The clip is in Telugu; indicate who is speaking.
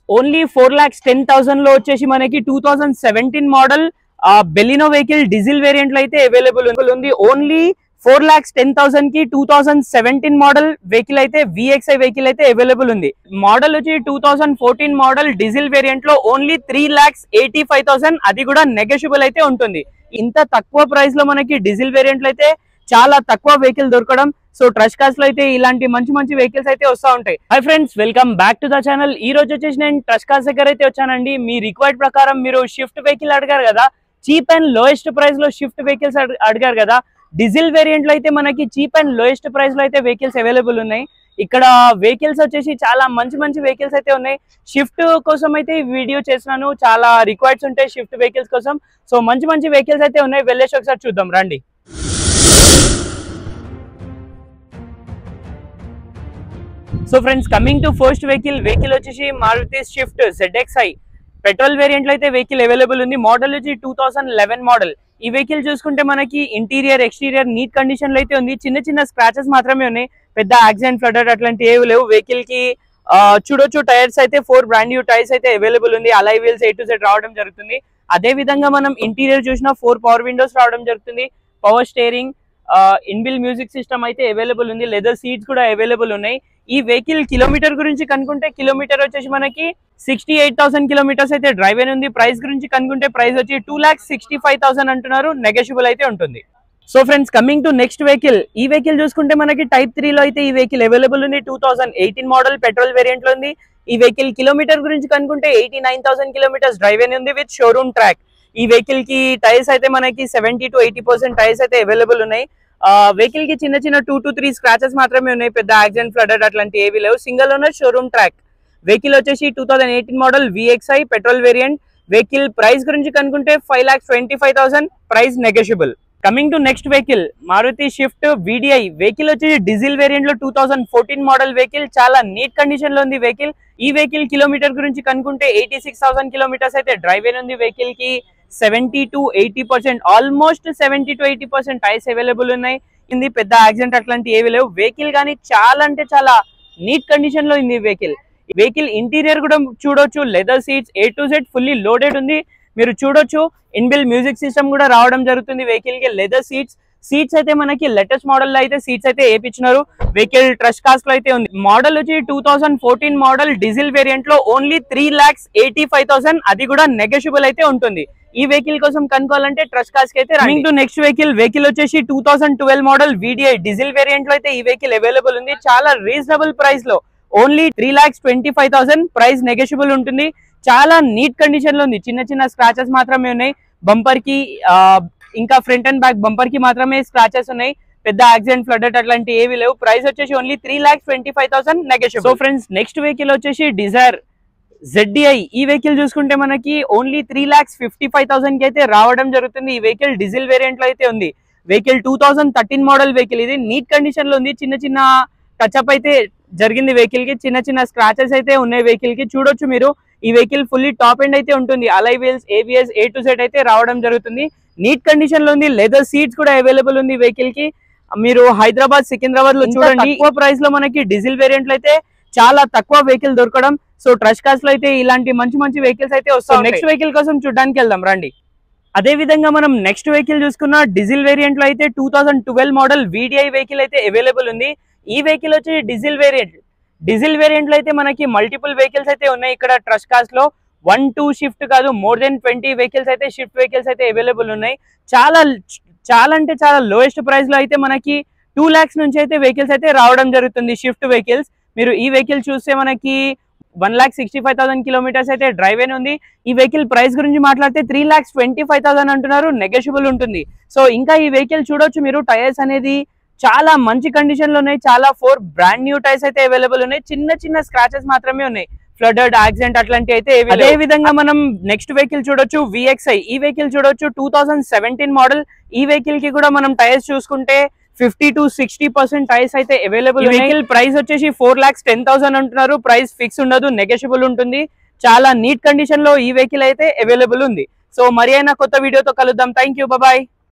Speaker 1: ఓన్లీ 4,10,000 లో వచ్చేసి మనకి 2017 model Baleno vehicle diesel variant లో అయితే అవైలబుల్ ఉంది. ఓన్లీ 4,10,000 కి 2017 మోడల్ వెహికల్ అయితే VXI వెహికల్ అయితే అవైలబుల్ ఉంది. మోడల్ వచ్చి 2014 మోడల్ డీజిల్ వేరియంట్ లో ఓన్లీ 3,85,000, అది కూడా నెగోషియబుల్ అయితే ఉంటుంది. ఇంత తక్కువ ప్రైస్ లో మనకి డీజిల్ వేరియంట్ లో అయితే చాలా తక్కువ వెహికల్ దొరకడం. సో ట్రస్ట్ కార్స్ లో అయితే ఇలాంటి మంచి మంచి వెహికల్స్ అయితే వస్తూ ఉంటాయి. Hi friends, welcome back to the channel. ఈ రోజు వచ్చేసి నేను ట్రస్ట్ కార్స్ దగ్గర అయితే వచ్చానండి. మీ రిక్వైర్డ్ ప్రకారం మీరు షిఫ్ట్ వెహికల్ అడిగారు కదా, చీప్ అండ్ లోయెస్ట్ ప్రైస్ లో షిఫ్ట్ వెహికల్స్ అడిగారు కదా. డీజిల్ వేరియంట్ లో అయితే మనకి చీప్ అండ్ లోయెస్ట్ ప్రైస్ లో అయితే వెహికల్స్ అవైలబుల్ ఉన్నాయి. ఇక్కడ వెహికల్స్ వచ్చేసి చాలా మంచి మంచి వెహికల్స్ అయితే ఉన్నాయి. షిఫ్ట్ కోసం అయితే ఈ వీడియో చేస్తున్నాను. చాలా రిక్వైర్డ్స్ ఉంటాయి షిఫ్ట్ వెహికల్స్ కోసం. సో మంచి మంచి వెహికల్స్ అయితే ఉన్నాయి, వెళ్ళేసి ఒకసారి చూద్దాం రండి. So friends, coming to first vehicle వచ్చేసి Maruti swift ZXi petrol variant లో అయితే వెహికల్ అవైలబుల్ ఉంది. మోడల్ వచ్చి 2011 మోడల్. ఈ వెహికల్ చూసుకుంటే మనకి ఇంటీరియర్ ఎక్స్టీరియర్ నీట్ కండిషన్ లో అయితే ఉంది. చిన్న చిన్న స్క్రాచెస్ మాత్రమే ఉన్నాయి, పెద్ద యాక్సిడెంట్ ఫ్లడ్ అట్లాంటి ఏవి లేవు. వెహికల్ కి చూడొచ్చు టైర్స్ అయితే 4 బ్రాండ్ న్యూ టైర్స్ అయితే అవైలబుల్ ఉంది. అలై వీల్స్ A to Z రావడం జరుగుతుంది. అదే విధంగా మనం ఇంటీరియర్ చూసినా 4 పవర్ విండోస్ రావడం జరుగుతుంది. పవర్ స్టీరింగ్, ఇన్బిల్ మ్యూజిక్ సిస్టమ్ అయితే అవైలబుల్ ఉంది. లెదర్ సీట్స్ కూడా అవైలబుల్ ఉన్నాయి. ఈ వెహికల్ కిలోమీటర్ గురించి కనుక్కుంటే కిలోమీటర్ వచ్చేసి మనకి 68,000 కిలోమీటర్స్ అయితే డ్రైవ్ అయిన ఉంది. ప్రైస్ గురించి కనుక్కుంటే ప్రైస్ వచ్చి 2,65,000 అంటున్నారు, నెగోషియబుల్ అయితే ఉంటుంది. So friends, coming to next vehicle. ఈ వెహికల్ చూసుకుంటే మనకి టైప్ 3 లో అయితే ఈ వెహికల్ అవైలబుల్ ఉంది. 2018 మోడల్ పెట్రోల్ వేరియంట్ లో ఉంది. ఈ వెహికల్ కిలోమీటర్ గురించి కనుక్కుంటే 89,000 కిలోమీటర్స్ డ్రైవ్ అయిన ఉంది విత్ షోరూమ్ ట్రాక్. ఈ వెహికల్ కి టైర్స్ అయితే మనకి 70 to 80% టైర్స్ అయితే అవైలబుల్ ఉన్నాయి. వెహికల్ కి చిన్న చిన్న 2 to 3 స్క్రాచెస్ మాత్రమే ఉన్నాయి, పెద్ద యాక్సిడెంట్ ఫ్లడ్ అట్లాంటి ఏవి లేవు. Single owner showroom track. Vehicle వచ్చేసి 2018 model VXI petrol variant. Vehicle price గురించి కనుక్కుంటే 5,25,000, price negotiable. Coming to next vehicle, Maruti swift VDI vehicle వచ్చేసి డీజిల్ వేరియంట్ లో 2014 మోడల్ వెహికల్. చాలా నీట్ కండిషన్ లో ఉంది వెహికల్. ఈ వెహికల్ కిలోమీటర్ గురించి కనుక్కుంటే 86,000 కిలోమీటర్స్ అయితే డ్రైవ్ అయిన ఉంది. వెహికల్ కి 70 to 80%, almost 70 to 80% tyres available ఉన్నాయి. ఇది పెద్ద యాక్సిడెంట్ అట్లాంటి ఏవి లేవు. వెహికల్ కానీ చాలా అంటే చాలా నీట్ కండిషన్ లో ఉంది వెహికల్. వెహికల్ ఇంటీరియర్ కూడా చూడొచ్చు, leather seats A to Z fully loaded ఉంది. మీరు చూడొచ్చు ఇన్బిల్ మ్యూజిక్ సిస్టమ్ కూడా రావడం జరుగుతుంది వెహికల్ కి. లెదర్ సీట్స్ అయితే మనకి లేటెస్ట్ మోడల్ లో అయితే సీట్స్ అయితే వేయించినారు. వెహికల్ ట్రస్ట్ కాస్ట్ లో అయితే ఉంది. మోడల్ వచ్చి 2014 మోడల్ డీజిల్ వేరియంట్ లో ఓన్లీ 3,85,000, అది కూడా నెగోషియబుల్ అయితే ఉంటుంది. ఈ వెహికల్ కోసం కనుక్కోవాలంటే ట్రస్ట్ కాస్ట్ అయితే. రన్నింగ్ టు నెక్స్ట్ వెహికల్ వచ్చేసి 2012 మోడల్ VDI డీజిల్ వేరియంట్ లో అయితే ఈ వెహికల్ అవైలబుల్ ఉంది. చాలా రీజనబుల్ ప్రైస్ లో ఓన్లీ 3,25,000, ప్రైస్ నెగోషియబుల్ ఉంటుంది. చాలా నీట్ కండిషన్ లో ఉంది. చిన్న చిన్న స్క్రాచెస్ మాత్రమే ఉన్నాయి. బంపర్ కి ఇంకా ఫ్రంట్ అండ్ బ్యాక్ బంపర్ కి మాత్రమే స్క్రాచెస్ ఉన్నాయి. పెద్ద యాక్సిడెంట్ ఫ్లడ్ అట్లాంటి ఏవి లేవు. ప్రైస్ వచ్చేసి only 3,25,000 negotiable. So friends, next vehicle వచ్చేసి డిజైర్ ZDI. ఈ వెహికల్ చూసుకుంటే మనకి ఓన్లీ 3,55,000 కి అయితే రావడం జరుగుతుంది. ఈ వెహికల్ డీజిల్ వేరియంట్ లో అయితే ఉంది. Vehicle 2013 model vehicle. ఇది నీట్ కండిషన్ లో ఉంది. చిన్న చిన్న టచ్అప్ అయితే జరిగింది వెహికల్ కి. చిన్న చిన్న స్క్రాచెస్ అయితే ఉన్నాయి వెహికల్ కి. చూడొచ్చు మీరు, ఈ వెహికల్ ఫుల్లీ టాప్ ఎండ్ అయితే ఉంటుంది. అలై wheels, ABS A to Z అయితే రావడం జరుగుతుంది. నీట్ కండిషన్ లో ఉంది. లెదర్ సీట్స్ కూడా అవైలబుల్ ఉంది వెహికల్ కి. మీరు హైదరాబాద్, సికింద్రాబాద్ లో చూడండి, తక్కువ ప్రైస్ లో మనకి డీజిల్ వేరియంట్ లో అయితే చాలా తక్కువ వెహికల్ దొరకడం. సో ట్రస్ట్ కార్స్ లో అయితే ఇలాంటి మంచి మంచి వెహికల్స్ అయితే వస్తాయి. నెక్స్ట్ వెహికల్ కోసం చూడడానికి వెళ్దాం రండి. అదే విధంగా మనం నెక్స్ట్ వెహికల్ చూసుకున్న డీజిల్ వేరియంట్ లో అయితే 2012 మోడల్ VDI వెహికల్ అయితే అవైలబుల్ ఉంది. ఈ వెహికల్ వచ్చి డీజిల్ వేరియంట్ లో అయితే మనకి మల్టిపుల్ వెహికల్స్ అయితే ఉన్నాయి. ఇక్కడ ట్రస్ట్ కార్స్ లో 1-2 షిఫ్ట్ కాదు, మోర్ దెన్ 20 వెహికల్స్ అయితే షిఫ్ట్ వెహికల్స్ అయితే అవైలబుల్ ఉన్నాయి. చాలా అంటే చాలా లోయెస్ట్ ప్రైస్ లో అయితే మనకి 2 lakhs నుంచి అయితే వెహికల్స్ అయితే రావడం జరుగుతుంది షిఫ్ట్ వెహికల్స్. మీరు ఈ వెహికల్ చూస్తే మనకి 1,65,000 కిలోమీటర్స్ అయితే డ్రైవ్ అయిన ఉంది. ఈ వెహికల్ ప్రైస్ గురించి మాట్లాడితే 3,25,000 అంటున్నారు, నెగోషియబుల్ ఉంటుంది. సో ఇంకా ఈ వెహికల్ చూడొచ్చు మీరు, టైర్స్ అనేది చాలా మంచి కండిషన్ లో ఉన్నాయి. చాలా 4 బ్రాండ్ న్యూ టైర్స్ అయితే అవైలబుల్ ఉన్నాయి. చిన్న చిన్న స్క్రాచెస్ మాత్రమే ఉన్నాయి, ఫ్లడెడ్ యాక్సిడెంట్ అట్లాంటి అయితే. అదే విధంగా మనం నెక్స్ట్ వెహికల్ చూడొచ్చు VXI. ఈ వెహికల్ చూడొచ్చు 2017 మోడల్. ఈ వెహికల్ కి కూడా మనం టైర్స్ చూసుకుంటే 50 to 60% టైర్స్ అయితే అవైలబుల్. వెహికల్ ప్రైస్ వచ్చేసి 4,10,000 అంటున్నారు. ప్రైస్ ఫిక్స్ ఉండదు, నెగోషియబుల్ ఉంటుంది. చాలా నీట్ కండిషన్ లో ఈ వెహికల్ అయితే అవైలబుల్ ఉంది. సో మరి అయినా కొత్త వీడియోతో కలుద్దాం. Thank you, bye.